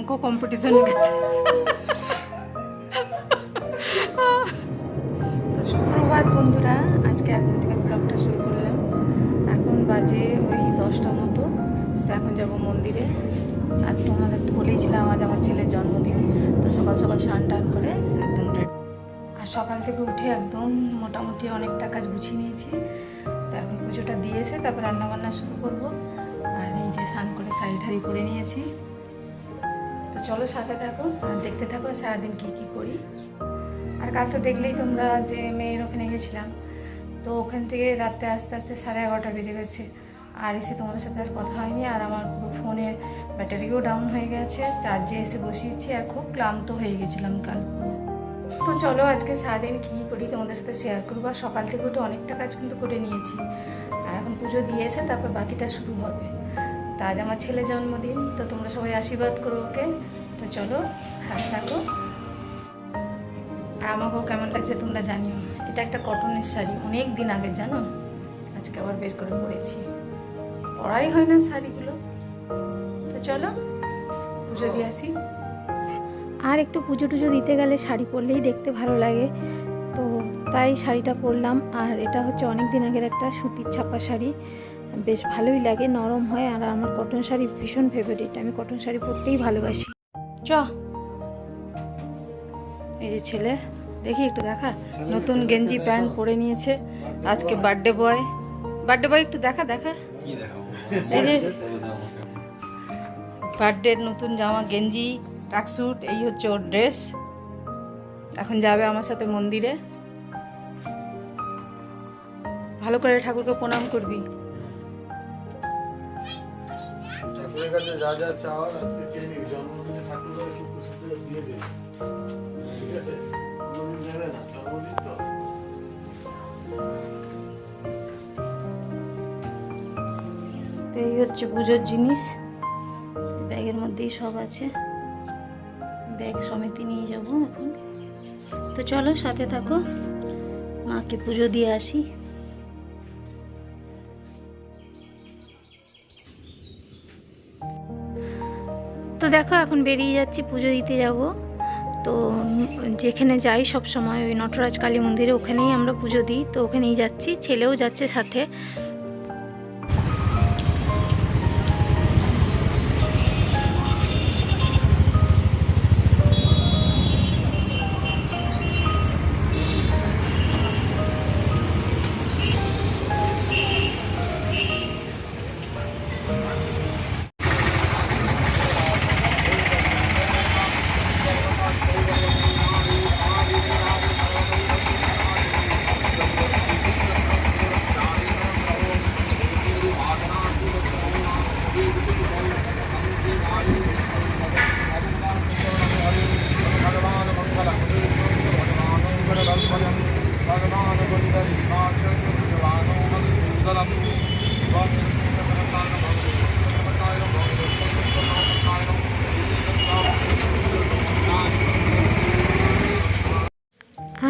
অঙ্ক কম্পিটিশনে গেছে। তো সুপ্রভাত বন্ধুরা, আজকে এখন থেকে ব্লগটা শুরু করলাম। এখন বাজে ওই 10টা মতো। তো এখন যাব মন্দিরে। আর তোমাদের তো বলেইছিলাম আজ আমার ছেলের জন্মদিন। তো সকাল সকাল স্নান টান করে একদম রেডি। আর সকাল থেকে উঠে একদম মোটামুটি অনেকটা কাজ গুছিয়ে নিয়েছি। তো এখন পুজোটা দিয়েছে, তারপর রান্নাবান্না শুরু করব। আর এই যে স্নান করে শাড়ি ঠাড়ি পরে নিয়েছি। তো চলো সাথে থাকো আর দেখতে থাকো সারাদিন কী কী করি। আর কাল তো দেখলেই তোমরা যে মেয়ের ওখানে গেছিলাম। তো ওখান থেকে রাত্রে আস্তে আস্তে 11:30 বেজে গেছে। আর এসে তোমাদের সাথে আর কথা হয়নি। আর আমার পুরো ফোনের ব্যাটারিও ডাউন হয়ে গেছে, চার্জে এসে বসিয়েছি। আর খুব ক্লান্ত হয়ে গেছিলাম কাল পুরো। তো চলো আজকে সারাদিন কী করি তোমাদের সাথে শেয়ার করবো। আর সকাল থেকে উঠে অনেকটা কাজ কিন্তু করে নিয়েছি। আর এখন পুজো দিয়ে এসে তারপর বাকিটা শুরু হবে। তা আজ আমার ছেলে জন্মদিন, তো তোমরা সবাই আশীর্বাদ করো ওকে। তো চলো সাথে থাকো। আর আমাকেও কেমন লাগছে তোমরা জানিও। এটা একটা কটনের শাড়ি, অনেক দিন আগে জানো, আজকে আবার বের করে পরেছি। পরাই হয় না শাড়িগুলো। তো চলো পুজো দিয়ে আসি। আর একটু পুজো টুজো দিতে গেলে শাড়ি পরলেই দেখতে ভালো লাগে। তো তাই শাড়িটা পরলাম। আর এটা হচ্ছে অনেক দিন আগের একটা সুতির ছাপা শাড়ি, বেশ ভালোই লাগে, নরম হয়। আর আমার কটন শাড়ি ভীষণ ফেভারিট, আমি কটন শাড়ি পরতেই ভালোবাসি। চ এই যে ছেলে, দেখি একটু দেখা, নতুন গেঞ্জি প্যান্ট পরে নিয়েছে। আজকে বার্থডে বয়। বার্থডে বয় একটু দেখা দেখা। এই যে বার্থডের নতুন জামা, গেঞ্জি, ট্রাকস্যুট, এই হচ্ছে ওর ড্রেস। এখন যাবে আমার সাথে মন্দিরে। ভালো করে ঠাকুরকে প্রণাম করবি। ঠাকুরের কাছে যা যা চাওয়ার আজকে চেয়ে নিবি। জন্মদিনে ঠাকুরকে একটু খুশিতে দিয়ে দেবে, ঠিক আছে? জন্মদিন নেবে না, জন্মদিন তো। তো এই হচ্ছে পুজোর জিনিস, ব্যাগের মধ্যেই সব আছে। ব্যাগ সমেত নিয়ে যাবো এখন। তো চলো সাথে থাকো, মাকে পুজো দিয়ে আসি। তো দেখো এখন বেরিয়ে যাচ্ছি, পুজো দিতে যাব। তো যেখানে যাই সব সময় ওই নটরাজ কালী মন্দিরে, ওখানেই আমরা পুজো দিই। তো ওখানেই যাচ্ছি, ছেলেও যাচ্ছে সাথে।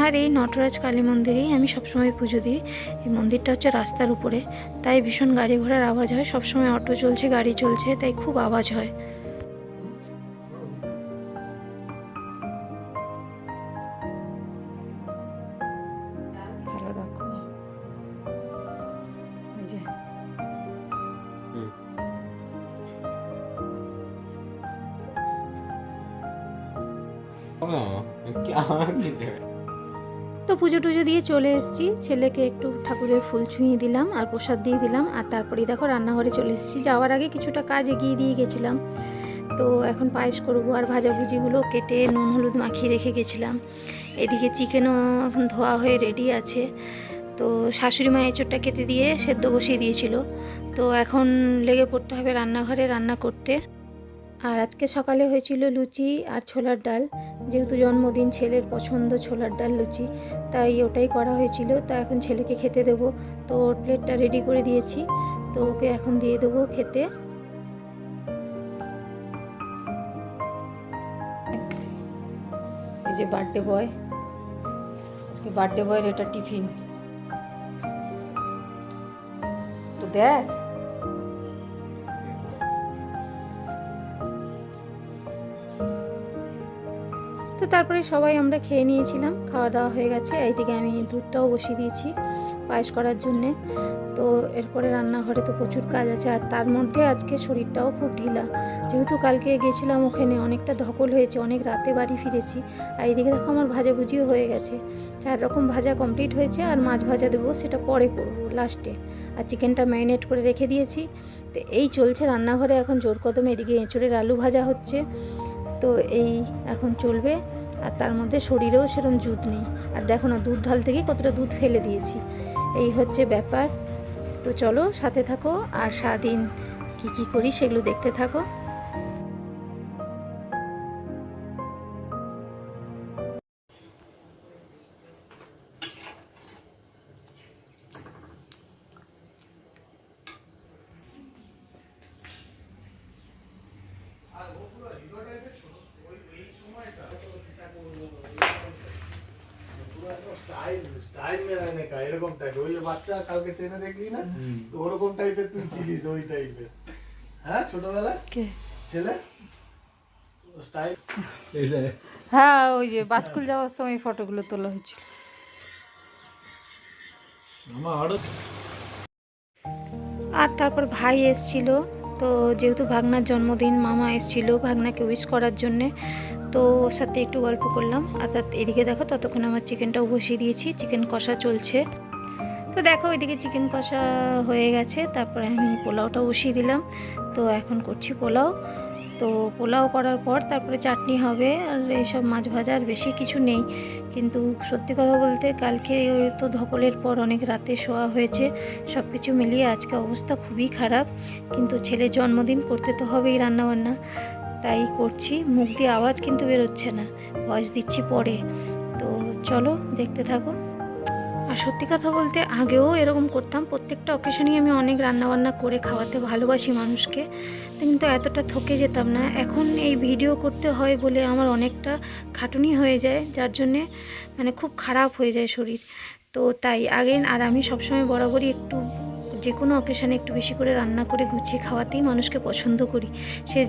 আর এই নটরাজ কালী মন্দিরেই আমি সবসময় পুজো দিই। এই মন্দিরটা হচ্ছে রাস্তার উপরে, তাই ভীষণ গাড়ি ঘোড়ার আওয়াজ হয়। সবসময় অটো চলছে, গাড়ি চলছে, তাই খুব আওয়াজ হয়। ভালো রাখো। এই যে তো পুজো টুজো দিয়ে চলে এসেছি। ছেলেকে একটু ঠাকুরের ফুল ছুঁয়ে দিলাম আর প্রসাদ দিয়ে দিলাম। আর তারপরেই দেখো রান্নাঘরে চলে এসেছি। যাওয়ার আগে কিছুটা কাজ এগিয়ে দিয়ে গেছিলাম। তো এখন পায়েস করবো। আর ভাজাভুজিগুলো কেটে নুন হলুদ মাখিয়ে রেখে গেছিলাম। এদিকে চিকেনও এখন ধোয়া হয়ে রেডি আছে। তো শাশুড়ি মা এঁচোড়টা কেটে দিয়ে সেদ্ধ বসিয়ে দিয়েছিল। তো এখন লেগে পড়তে হবে রান্নাঘরে রান্না করতে। আর আজকে সকালে হয়েছিল লুচি আর ছোলার ডাল। যেহেতু জন্মদিন, ছেলের পছন্দ ছোলার ডাল লুচি, তাই ওটাই করা হয়েছিল। তা এখন ছেলেকে খেতে দেবো। তো ওর প্লেটটা রেডি করে দিয়েছি, তো ওকে এখন দিয়ে দেবো খেতে। এই যে বার্থডে বয়, আজকে বার্থডে বয়ের এটা টিফিন। তো দেখ, তারপরে সবাই আমরা খেয়ে নিয়েছিলাম, খাওয়া দাওয়া হয়ে গেছে। এইদিকে আমি দুধটাও বসিয়ে দিয়েছি পায়েস করার জন্যে। তো এরপরে রান্নাঘরে তো প্রচুর কাজ আছে, আর তার মধ্যে আজকে শরীরটাও খুব ঢিলা, যেহেতু কালকে গেছিলাম ওখানে অনেকটা ধকল হয়েছে, অনেক রাতে বাড়ি ফিরেছি। আর এইদিকে দেখো আমার ভাজাভুজিও হয়ে গেছে, 4 রকম ভাজা কমপ্লিট হয়েছে, আর মাছ ভাজা দেবো সেটা পরে করবো লাস্টে। আর চিকেনটা ম্যারিনেট করে রেখে দিয়েছি। তো এই চলছে রান্নাঘরে এখন জোর কদমে। এদিকে এঁচড়ের আলু ভাজা হচ্ছে, তো এই এখন চলবে। আর তার মধ্যে শরীরেও সেরকম জুত নেই, আর দেখো না দুধ ঢালতে গিয়ে কতটা দুধ ফেলে দিয়েছি। এই হচ্ছে ব্যাপার। তো চলো সাথে থাকো, আর সারাদিন কি করি সেগুলো দেখতে থাকো। স্টাইল মেলানে কা এরকম টাইপ, ওই যে বাচ্চা কালকে ট্রেনে দেখলি না, তো ওরকম টাইপের তুই ছিলিস, ওই টাইপের। হ্যাঁ, ছোটবেলায় ছেলে স্টাইল। হ্যাঁ, ওই যে বাজকুল যাওয়ার সময় ফটোগুলো তোলা হয়েছিল। আর তারপর ভাই এসছিল, তো যেহেতু ভাগনার জন্মদিন, মামা এসছিল ভাগনাকে উইশ করার জন্যে, তো ওর সাথে একটু গল্প করলাম। আর এদিকে দেখো ততক্ষণ আমার চিকেনটাও বসিয়ে দিয়েছি, চিকেন কষা চলছে। তো দেখো ওইদিকে চিকেন কষা হয়ে গেছে, তারপরে আমি পোলাওটাও বসিয়ে দিলাম। তো এখন করছি পোলাও। তো পোলাও করার পর তারপরে চাটনি হবে, আর এইসব মাছ ভাজা, আর বেশি কিছু নেই। কিন্তু সত্যি কথা বলতে কালকে ওই তো ধকলের পর অনেক রাতে শোয়া হয়েছে, সব কিছু মিলিয়ে আজকে অবস্থা খুবই খারাপ। কিন্তু ছেলের জন্মদিন, করতে তো হবেই রান্নাবান্না, তাই করছি। মুখ দিয়ে আওয়াজ কিন্তু বেরোচ্ছে না, ভয়েস দিচ্ছি পরে। তো চলো দেখতে থাকো। আর সত্যি কথা বলতে আগেও এরকম করতাম, প্রত্যেকটা অকেশনেই আমি অনেক রান্নাবান্না করে খাওয়াতে ভালোবাসি মানুষকে, কিন্তু এতটা থকে যেতাম না। এখন এই ভিডিও করতে হয় বলে আমার অনেকটা খাটুনি হয়ে যায়, যার জন্যে মানে খুব খারাপ হয়ে যায় শরীর। তো তাই আর আমি সবসময় বরাবরই একটু যে কোনো অকেশনে একটু বেশি করে রান্না করে গুছিয়ে খাওয়াতেই মানুষকে পছন্দ করি। সে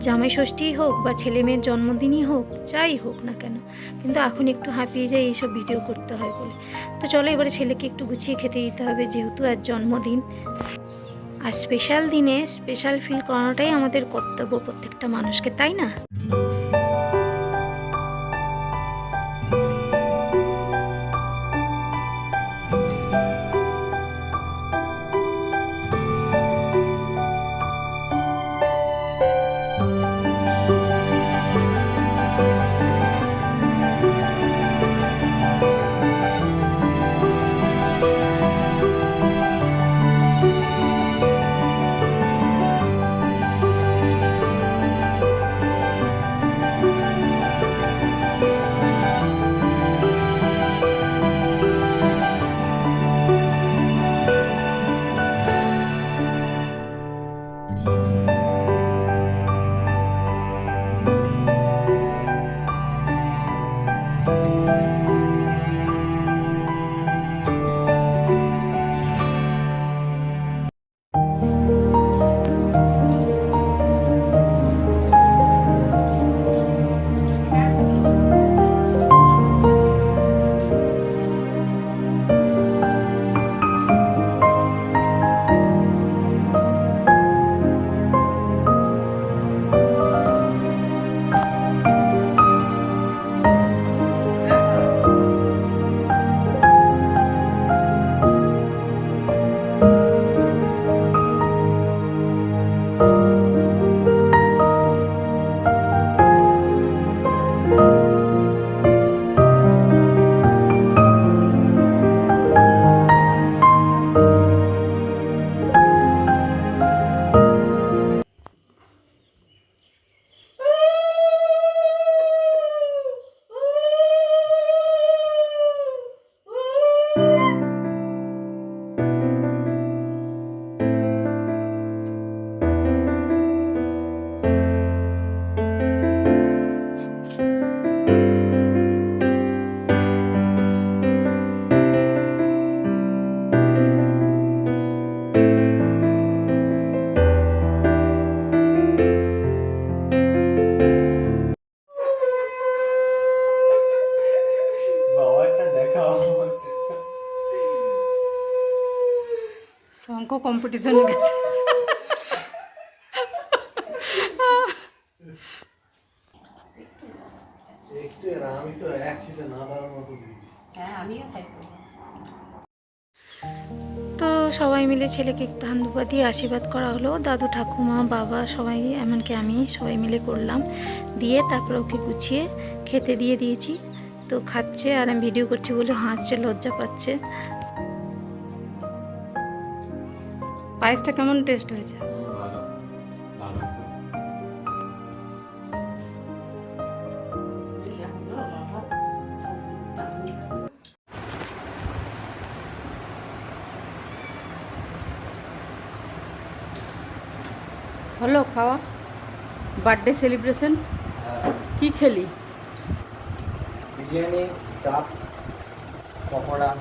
জামাই ষষ্ঠীই হোক বা ছেলে মেয়ের জন্মদিনই হোক, যাই হোক না কেন, কিন্তু এখন একটু হাঁপিয়ে যায় এইসব ভিডিও করতে হয় বলে। তো চলো এবারে ছেলেকে একটু গুছিয়ে খেতে দিতে হবে, যেহেতু আজ জন্মদিন। আর স্পেশাল দিনে স্পেশাল ফিল করানোটাই আমাদের কর্তব্য, প্রত্যেকটা মানুষকে, তাই না? অঙ্ক কম্পিটিশনে গেছে। একটু আমি তো এক ছিটে না দেওয়ার মতো দিয়েছি। হ্যাঁ আমিও খাই। তো সবাই মিলে ছেলেকে একটু ধান দুপা দিয়ে আশীর্বাদ করা হলো, দাদু ঠাকুমা বাবা সবাই, এমনকি আমি, সবাই মিলে করলাম। দিয়ে তারপর ওকে গুছিয়ে খেতে দিয়ে দিয়েছি। তো খাচ্ছে, আর আমি ভিডিও করছি বলে হাসছে, লজ্জা পাচ্ছে। পায়েসটা কেমন টেস্ট হয়েছে? হলো খাওয়া? বার্থডে সেলিব্রেশন কি খেলি? বিরিয়ানি, চাপ, পকোড়া।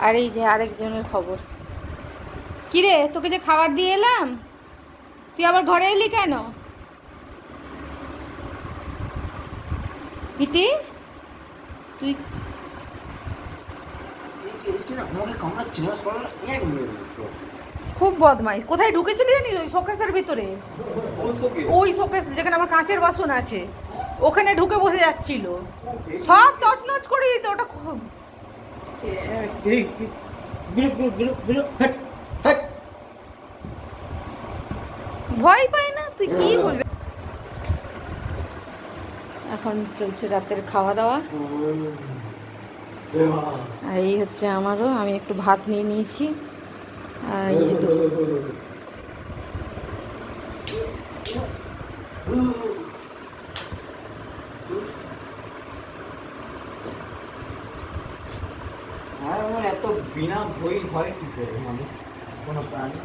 আর এই যে আরেকজনের খবর। কি রে, তোকে যে খাবার দিয়ে এলাম, তুই আবার ঘরে এলি কেন? ইতি তুই আমাকে কামড়াচ্ছিল, খুব বদমাইশ। কোথায় ঢুকেছিলি জানিস? ওই শোকেসের ভিতরে, ওই শোকেস যেখানে আমার কাঁচের বাসন আছে, ওখানে ঢুকে বসে যাচ্ছিল, সব তছনছ করে দিত। ওটা খুব ভয় পায় না? তুই কি বলবি? এখন চলছে রাতের খাওয়া দাওয়া। আর এই হচ্ছে আমারও, আমি একটু ভাত নিয়ে নিয়েছি। আর এই আমার এত বিনা বই হয় কি করে মানুষ, কোনো প্রাণী?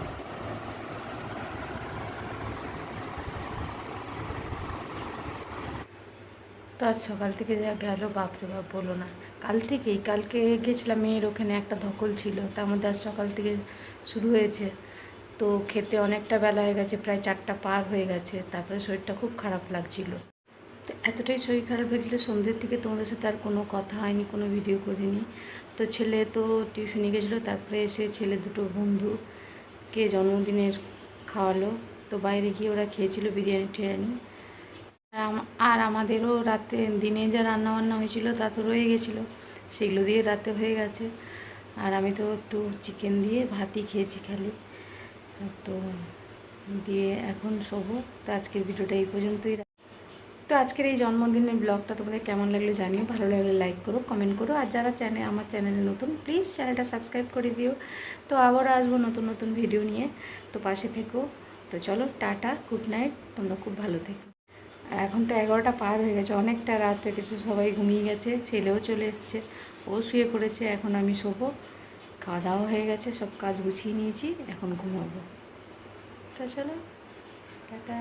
তো আজ সকাল থেকে যা গেল, বাপরে বাপ বলো না। কালকে গেছিলাম মেয়ের ওখানে, একটা ধকল ছিল, তার মধ্যে আজ সকাল থেকে শুরু হয়েছে। তো খেতে অনেকটা বেলা হয়ে গেছে, প্রায় 4টা পার হয়ে গেছে। তারপরে শরীরটা খুব খারাপ লাগছিল। তো এতটাই শরীর খারাপ হয়েছিল, সন্ধ্যের থেকে তোমাদের সাথে আর কোনো কথা হয়নি, কোনো ভিডিও করিনি। তো ছেলে তো টিউশনি গেছিলো, তারপরে এসে ছেলে দুটো বন্ধুকে জন্মদিনের খাওয়ালো। তো বাইরে গিয়ে ওরা খেয়েছিল বিরিয়ানি টিরিয়ানি। আর আমাদেরও রাতে, দিনে যা রান্না বান্না হয়েছিল তা তো রয়ে গেছিলো, সেগুলো দিয়ে রাতে হয়ে গেছে। আর আমি তো একটু চিকেন দিয়ে ভাতই খেয়েছি খালি। তো দিয়ে এখন শোবো। তো আজকের ভিডিওটা এই পর্যন্তই। তো আজকের এই জন্মদিনের ব্লগটা তোমাদের কেমন লাগলো জানিও, ভালো লাগলে লাইক করো, কমেন্ট করো। আর যারা আমার চ্যানেলে নতুন, প্লিজ চ্যানেলটা সাবস্ক্রাইব করে দিও। তো আবারও আসবো নতুন নতুন ভিডিও নিয়ে, তো পাশে থেকো। তো চলো, টাটা, গুড নাইট, তোমরা খুব ভালো থেকো। আর এখন তো 11টা পার হয়ে গেছে, অনেকটা রাত হয়ে গেছে, সবাই ঘুমিয়ে গেছে, ছেলেও চলে এসছে, ও শুয়ে পড়েছে। এখন আমি শোবো, খাওয়া দাওয়া হয়ে গেছে, সব কাজ গুছিয়ে নিয়েছি, এখন ঘুমাবো। তো চলো, টাটা।